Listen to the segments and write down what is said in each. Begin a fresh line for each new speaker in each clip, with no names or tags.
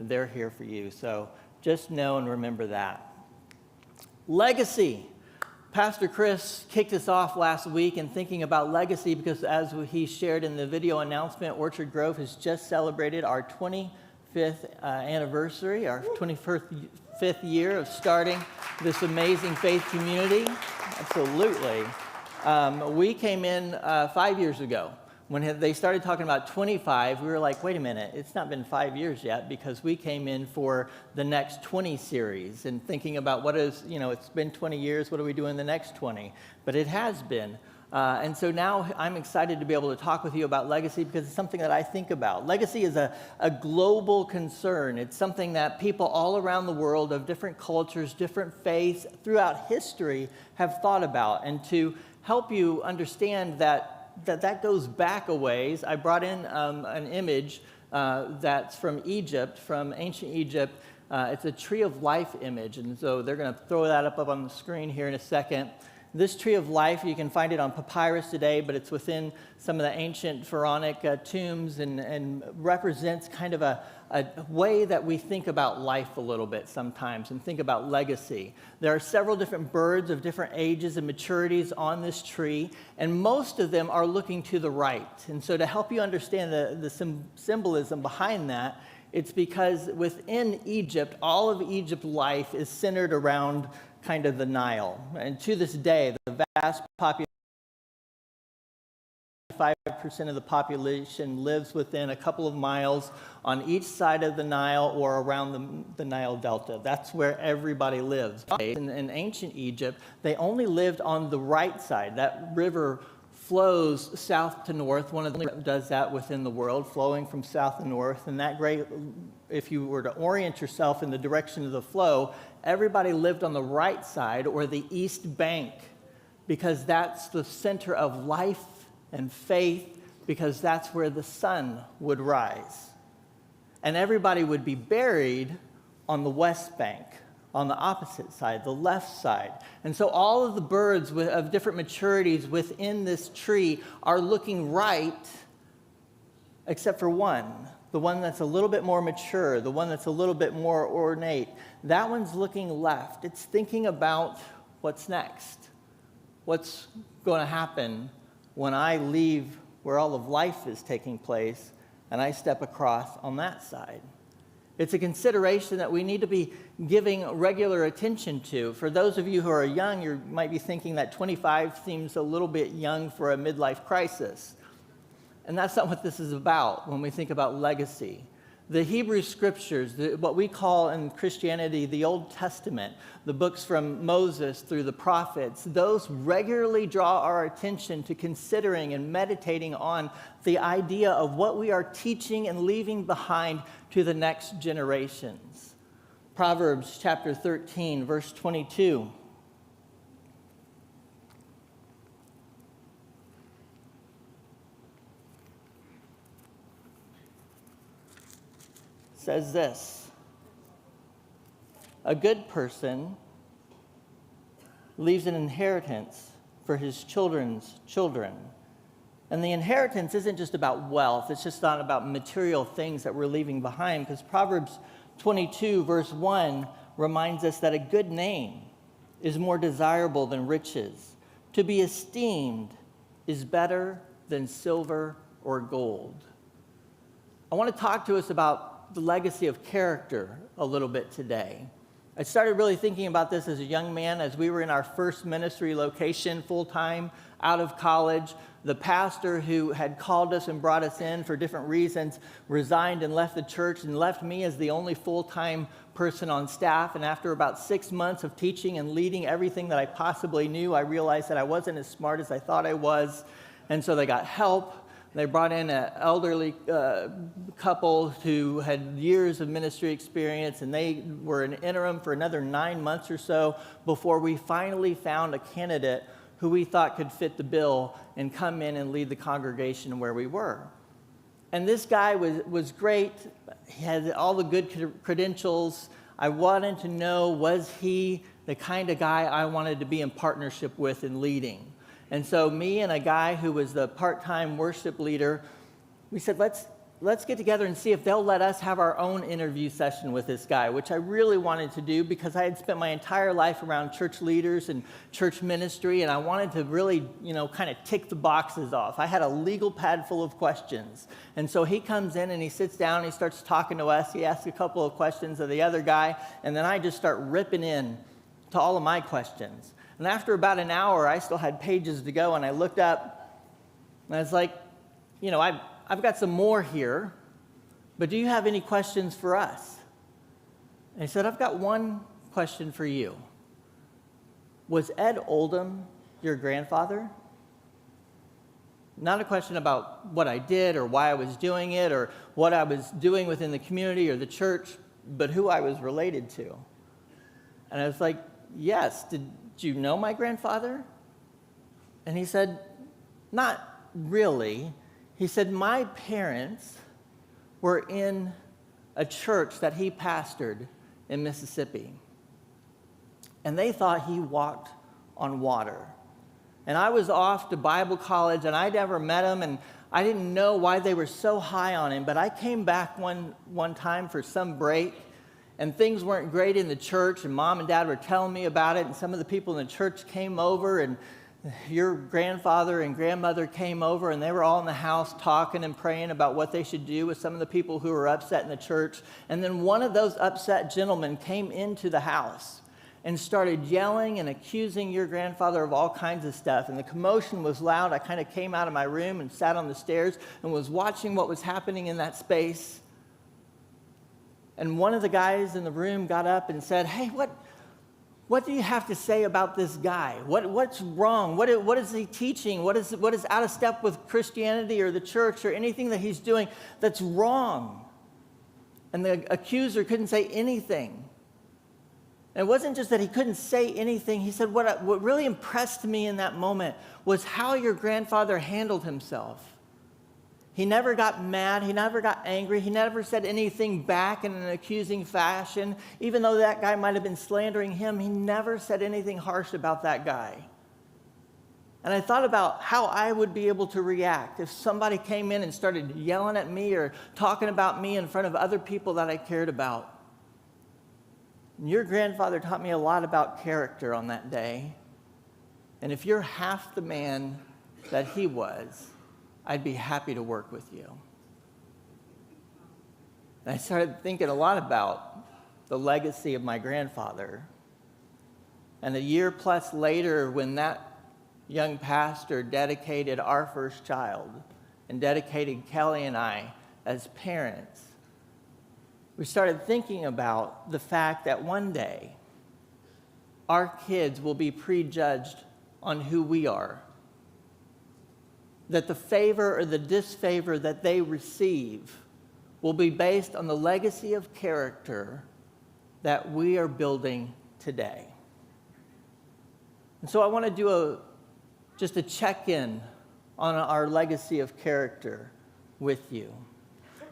they're here for you. So just know and remember that. Legacy. Pastor Chris kicked us off last week in thinking about legacy because as he shared in the video announcement, Orchard Grove has just celebrated our 25th anniversary, our 25th year of starting this amazing faith community. Absolutely. We came in 5 years ago. When they started talking about 25, we were like, wait a minute, it's not been 5 years yet, because we came in for the next 20 series and thinking about what is, it's been 20 years, what do we do in the next 20? But it has been. And so now I'm excited to be able to talk with you about legacy because it's something that I think about. Legacy is a global concern. It's something that people all around the world of different cultures, different faiths throughout history have thought about. And to help you understand that goes back a ways, I brought in an image that's from Egypt, from ancient Egypt. It's a tree of life image, and so they're going to throw that up on the screen here in a second. This tree of life, you can find it on papyrus today, but it's within some of the ancient pharaonic tombs and represents kind of a way that we think about life a little bit sometimes and think about legacy. There are several different birds of different ages and maturities on this tree, and most of them are looking to the right. And so to help you understand the symbolism behind that, it's because within Egypt, all of Egypt life is centered around kind of the Nile. And to this day, the vast population, 5% of the population lives within a couple of miles on each side of the Nile or around the Nile Delta. That's where everybody lives. In ancient Egypt, they only lived on the right side. That river flows south to north. One of the does that within the world, flowing from south to north. And that great, if you were to orient yourself in the direction of the flow, everybody lived on the right side or the east bank because that's the center of life and faith, because that's where the sun would rise. And everybody would be buried on the west bank, on the opposite side, the left side. And so all of the birds of different maturities within this tree are looking right, except for one, the one that's a little bit more mature, the one that's a little bit more ornate. That one's looking left. It's thinking about what's next, what's going to happen when I leave where all of life is taking place and I step across on that side. It's a consideration that we need to be giving regular attention to. For those of you who are young, you might be thinking that 25 seems a little bit young for a midlife crisis. And that's not what this is about when we think about legacy. The Hebrew Scriptures, what we call in Christianity the Old Testament, the books from Moses through the prophets, those regularly draw our attention to considering and meditating on the idea of what we are teaching and leaving behind to the next generations. Proverbs chapter 13, verse 22. Says this: a good person leaves an inheritance for his children's children. And the inheritance isn't just about wealth. It's just not about material things that we're leaving behind, because Proverbs 22, verse 1 reminds us that a good name is more desirable than riches. To be esteemed is better than silver or gold. I want to talk to us about the legacy of character a little bit today. I started really thinking about this as a young man, as we were in our first ministry location full-time out of college. The pastor who had called us and brought us in for different reasons resigned and left the church and left me as the only full-time person on staff. And after about 6 months of teaching and leading everything that I possibly knew, I realized that I wasn't as smart as I thought I was. And so they got help. They brought in an elderly couple who had years of ministry experience, and they were an interim for another 9 months or so before we finally found a candidate who we thought could fit the bill and come in and lead the congregation where we were. And this guy was great. He had all the good credentials. I wanted to know, was he the kind of guy I wanted to be in partnership with in leading? And so me and a guy who was the part-time worship leader, we said, let's let's get together and see if they'll let us have our own interview session with this guy, which I really wanted to do because I had spent my entire life around church leaders and church ministry, and I wanted to really, kind of tick the boxes off. I had a legal pad full of questions. And so he comes in and he sits down and he starts talking to us. He asks a couple of questions of the other guy, and then I just start ripping in to all of my questions. And after about an hour, I still had pages to go, and I looked up, and I was like, I've got some more here, but do you have any questions for us? And he said, I've got one question for you. Was Ed Oldham your grandfather? Not a question about what I did or why I was doing it or what I was doing within the community or the church, but who I was related to. And I was like, yes, did you know my grandfather? And he said, not really. He said, my parents were in a church that he pastored in Mississippi, and they thought he walked on water. And I was off to Bible college, and I never met him, and I didn't know why they were so high on him, but I came back one time for some break, and things weren't great in the church, and Mom and Dad were telling me about it, and some of the people in the church came over, and your grandfather and grandmother came over, and they were all in the house talking and praying about what they should do with some of the people who were upset in the church. And then one of those upset gentlemen came into the house and started yelling and accusing your grandfather of all kinds of stuff. And the commotion was loud. I kind of came out of my room and sat on the stairs and was watching what was happening in that space. And one of the guys in the room got up and said, hey, what do you have to say about this guy? What's wrong? What is he teaching? What is out of step with Christianity or the church or anything that he's doing that's wrong? And the accuser couldn't say anything. And it wasn't just that he couldn't say anything. He said, what really impressed me in that moment was how your grandfather handled himself. He never got mad. He never got angry. He never said anything back in an accusing fashion. Even though that guy might have been slandering him, he never said anything harsh about that guy. And I thought about how I would be able to react if somebody came in and started yelling at me or talking about me in front of other people that I cared about. And your grandfather taught me a lot about character on that day. And if you're half the man that he was, I'd be happy to work with you. And I started thinking a lot about the legacy of my grandfather. And a year plus later, when that young pastor dedicated our first child and dedicated Kelly and I as parents, we started thinking about the fact that one day our kids will be prejudged on who we are. That the favor or the disfavor that they receive will be based on the legacy of character that we are building today. And so I want to do just a check-in on our legacy of character with you.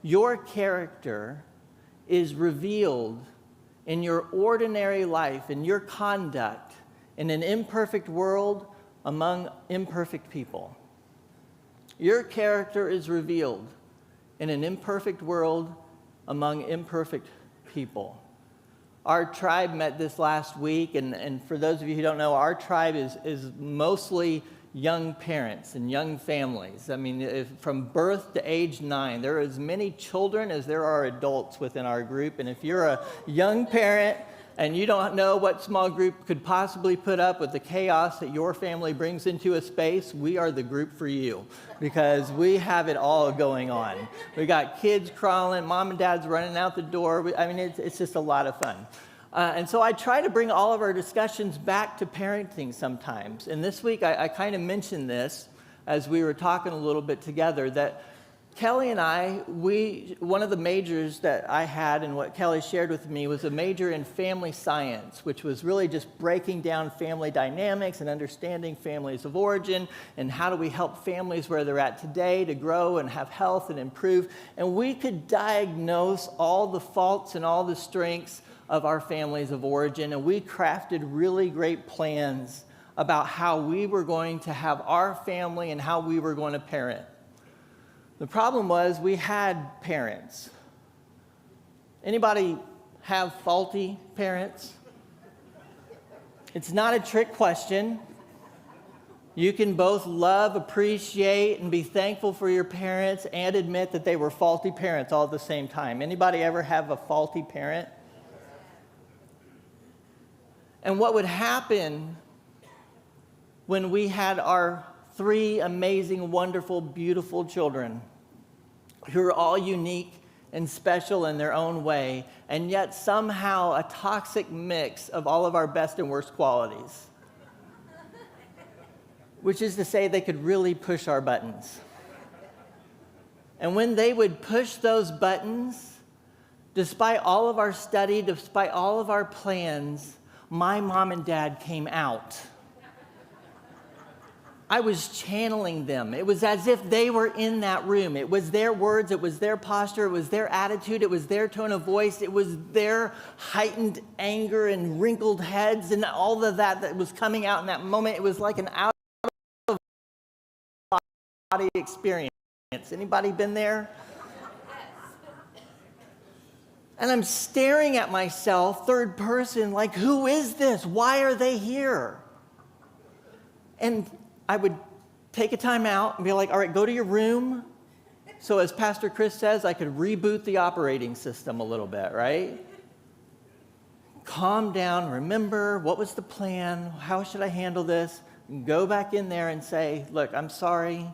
Your character is revealed in your ordinary life, in your conduct, in an imperfect world among imperfect people. Your character is revealed in an imperfect world among imperfect people. Our tribe met this last week, and for those of you who don't know, our tribe is mostly young parents and young families. I mean, from birth to age 9, there are as many children as there are adults within our group, and if you're a young parent and you don't know what small group could possibly put up with the chaos that your family brings into a space, we are the group for you, because we have it all going on. We got kids crawling, mom and dad's running out the door. It's just a lot of fun. And so I try to bring all of our discussions back to parenting sometimes. And this week I kind of mentioned this as we were talking a little bit together, that Kelly and I, one of the majors that I had and what Kelly shared with me was a major in family science, which was really just breaking down family dynamics and understanding families of origin and how do we help families where they're at today to grow and have health and improve. And we could diagnose all the faults and all the strengths of our families of origin, and we crafted really great plans about how we were going to have our family and how we were going to parent. The problem was we had parents. Anybody have faulty parents? It's not a trick question. You can both love, appreciate, and be thankful for your parents and admit that they were faulty parents all at the same time. Anybody ever have a faulty parent? And what would happen when we had our 3 amazing, wonderful, beautiful children who are all unique and special in their own way, and yet somehow a toxic mix of all of our best and worst qualities? Which is to say, they could really push our buttons. And when they would push those buttons, despite all of our study, despite all of our plans, my mom and dad came out. I was channeling them. It was as if they were in that room. It was their words, it was their posture, it was their attitude, it was their tone of voice, it was their heightened anger and wrinkled heads and all of that was coming out in that moment. It was like an out-of-body experience. Anybody been there? And I'm staring at myself, third person, like, who is this? Why are they here? And I would take a time out and be like, all right, go to your room. So as Pastor Chris says, I could reboot the operating system a little bit, right? Calm down, remember, what was the plan? How should I handle this? And go back in there and say, look, I'm sorry.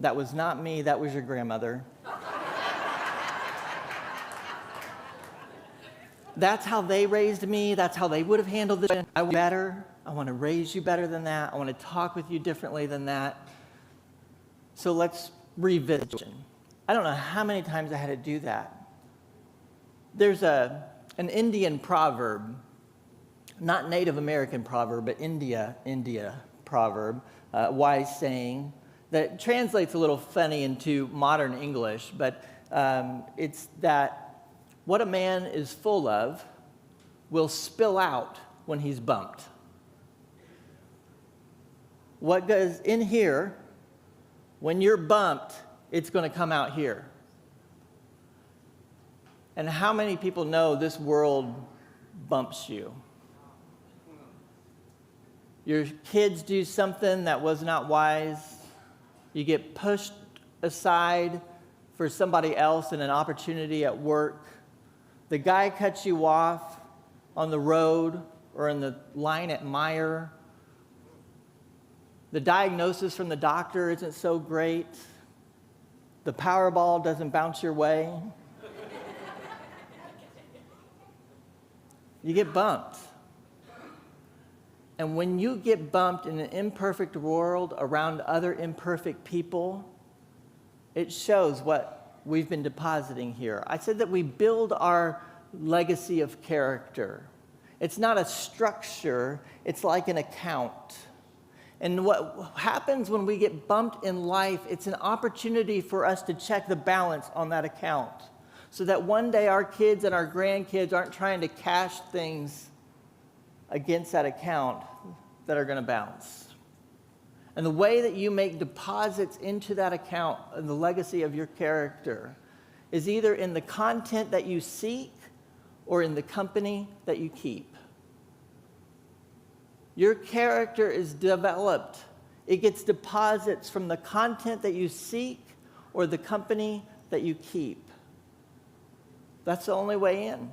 That was not me, that was your grandmother. That's how they raised me. That's how they would have handled this. I want better. I want to raise you better than that. I want to talk with you differently than that. So let's revisit. I don't know how many times I had to do that. There's an Indian proverb, not Native American proverb, but India proverb, wise saying, that translates a little funny into modern English, but it's that what a man is full of will spill out when he's bumped. What goes in here, when you're bumped, it's going to come out here. And how many people know this world bumps you? Your kids do something that was not wise. You get pushed aside for somebody else in an opportunity at work. The guy cuts you off on the road or in the line at Meijer. The diagnosis from the doctor isn't so great. The Powerball doesn't bounce your way. You get bumped. And when you get bumped in an imperfect world around other imperfect people, it shows what we've been depositing here. I said that we build our legacy of character. It's not a structure, it's like an account. And what happens when we get bumped in life, it's an opportunity for us to check the balance on that account so that one day our kids and our grandkids aren't trying to cash things against that account that are going to bounce. And the way that you make deposits into that account and the legacy of your character is either in the content that you seek or in the company that you keep. Your character is developed. It gets deposits from the content that you seek or the company that you keep. That's the only way in.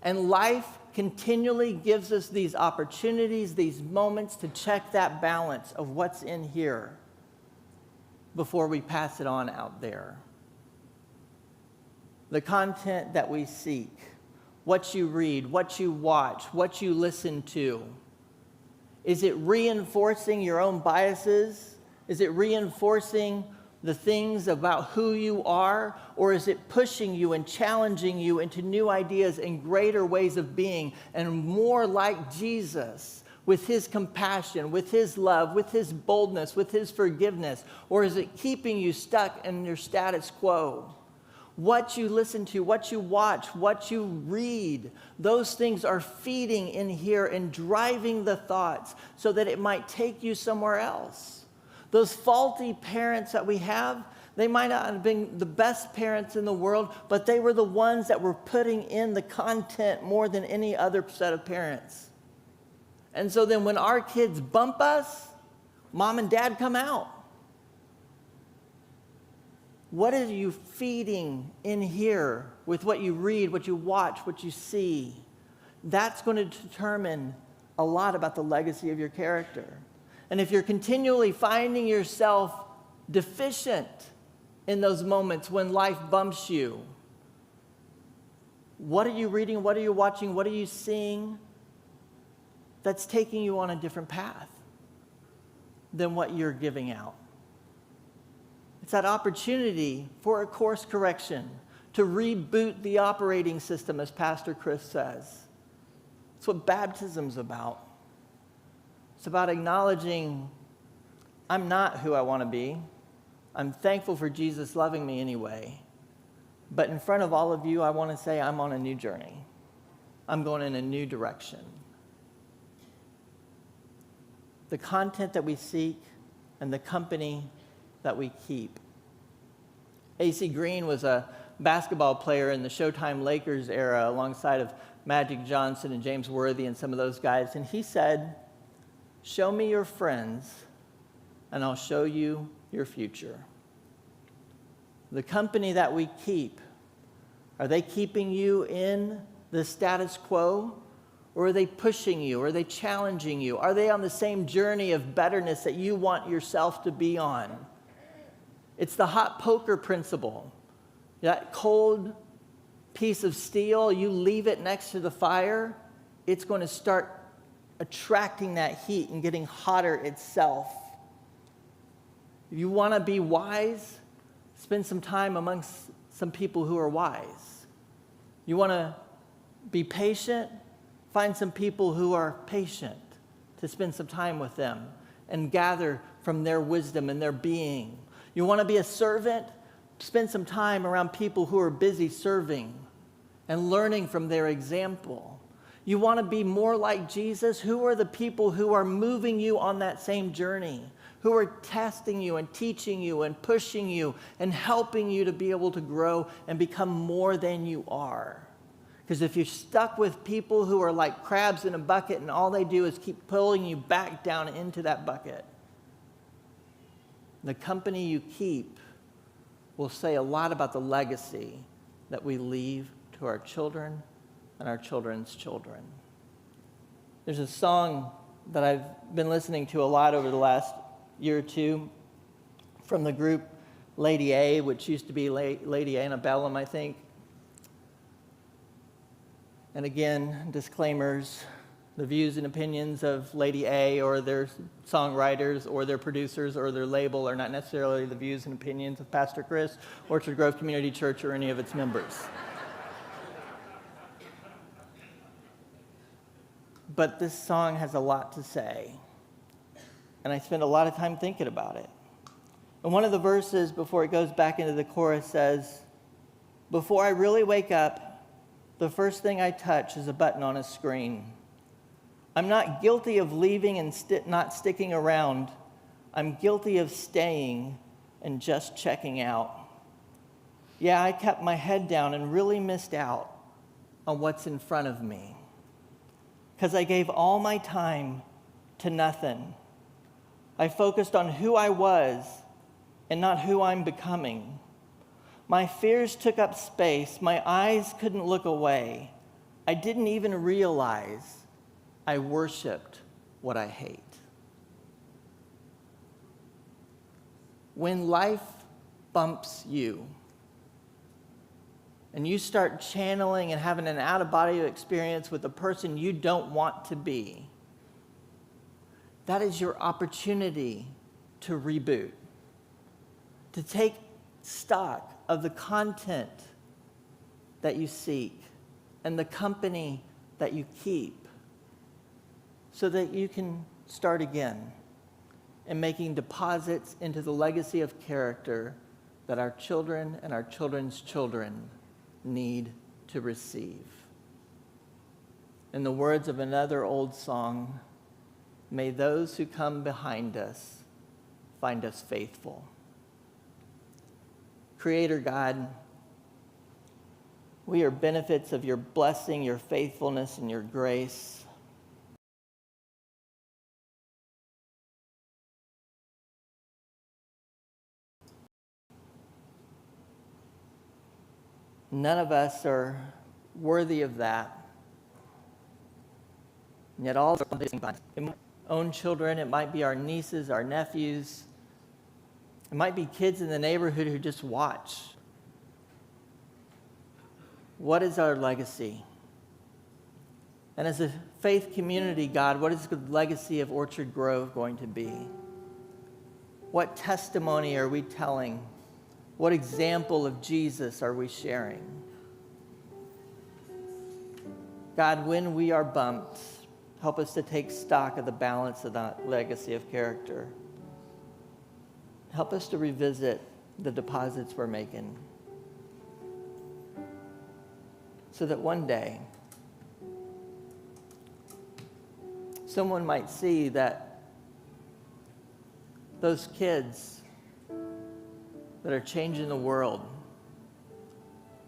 And life continually gives us these opportunities, these moments to check that balance of what's in here before we pass it on out there. The content that we seek, what you read, what you watch, what you listen to. Is it reinforcing your own biases? Is it reinforcing the things about who you are? Or is it pushing you and challenging you into new ideas and greater ways of being and more like Jesus with his compassion, with his love, with his boldness, with his forgiveness? Or is it keeping you stuck in your status quo? What you listen to, what you watch, what you read, those things are feeding in here and driving the thoughts so that it might take you somewhere else. Those faulty parents that we have, they might not have been the best parents in the world, but they were the ones that were putting in the content more than any other set of parents. And so then when our kids bump us, mom and dad come out. What are you feeding in here with what you read, what you watch, what you see? That's going to determine a lot about the legacy of your character. And if you're continually finding yourself deficient in those moments when life bumps you, what are you reading? What are you watching? What are you seeing that's taking you on a different path than what you're giving out? It's that opportunity for a course correction, to reboot the operating system, as Pastor Chris says. It's what baptism's about. It's about acknowledging I'm not who I want to be. I'm thankful for Jesus loving me anyway. But in front of all of you, I want to say I'm on a new journey. I'm going in a new direction. The content that we seek and the company that we keep. A.C. Green was a basketball player in the Showtime Lakers era alongside of Magic Johnson and James Worthy and some of those guys. And he said, "Show me your friends and I'll show you your future." The company that we keep, are they keeping you in the status quo? Or are they pushing you? Are they challenging you? Are they on the same journey of betterness that you want yourself to be on? It's the hot poker principle. That cold piece of steel, you leave it next to the fire, it's going to start attracting that heat and getting hotter itself. If you want to be wise, spend some time amongst some people who are wise. You want to be patient? Find some people who are patient to spend some time with them and gather from their wisdom and their being. You want to be a servant? Spend some time around people who are busy serving and learning from their example. You want to be more like Jesus? Who are the people who are moving you on that same journey? Who are testing you and teaching you and pushing you and helping you to be able to grow and become more than you are? Because if you're stuck with people who are like crabs in a bucket and all they do is keep pulling you back down into that bucket, the company you keep will say a lot about the legacy that we leave to our children and our children's children. There's a song that I've been listening to a lot over the last year or two from the group Lady A, which used to be Lady Antebellum, I think. And again, disclaimers, the views and opinions of Lady A or their songwriters or their producers or their label are not necessarily the views and opinions of Pastor Chris, Orchard Grove Community Church, or any of its members. But this song has a lot to say, and I spend a lot of time thinking about it. And one of the verses before it goes back into the chorus says, "Before I really wake up, the first thing I touch is a button on a screen. I'm not guilty of leaving and not sticking around. I'm guilty of staying and just checking out. Yeah, I kept my head down and really missed out on what's in front of me. Because I gave all my time to nothing. I focused on who I was and not who I'm becoming. My fears took up space. My eyes couldn't look away. I didn't even realize I worshiped what I hate." When life bumps you and you start channeling and having an out-of-body experience with a person you don't want to be, that is your opportunity to reboot, to take stock of the content that you seek and the company that you keep so that you can start again in making deposits into the legacy of character that our children and our children's children need to receive. In the words of another old song, may those who come behind us find us faithful. Creator God, we are benefits of your blessing, your faithfulness, and your grace. None of us are worthy of that. And yet all of us, our own children, it might be our nieces, our nephews, it might be kids in the neighborhood who just watch. What is our legacy? And as a faith community, God, what is the legacy of Orchard Grove going to be? What testimony are we telling? What example of Jesus are we sharing? God, when we are bumped, help us to take stock of the balance of that legacy of character. Help us to revisit the deposits we're making, so that one day someone might see that those kids that are changing the world,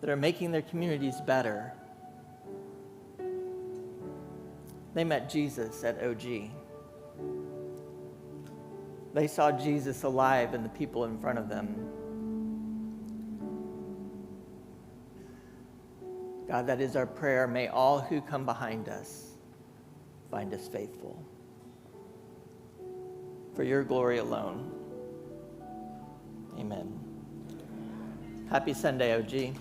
that are making their communities better, they met Jesus at OG. They saw Jesus alive in the people in front of them. God, that is our prayer. May all who come behind us find us faithful. For your glory alone. Amen. Happy Sunday, OG.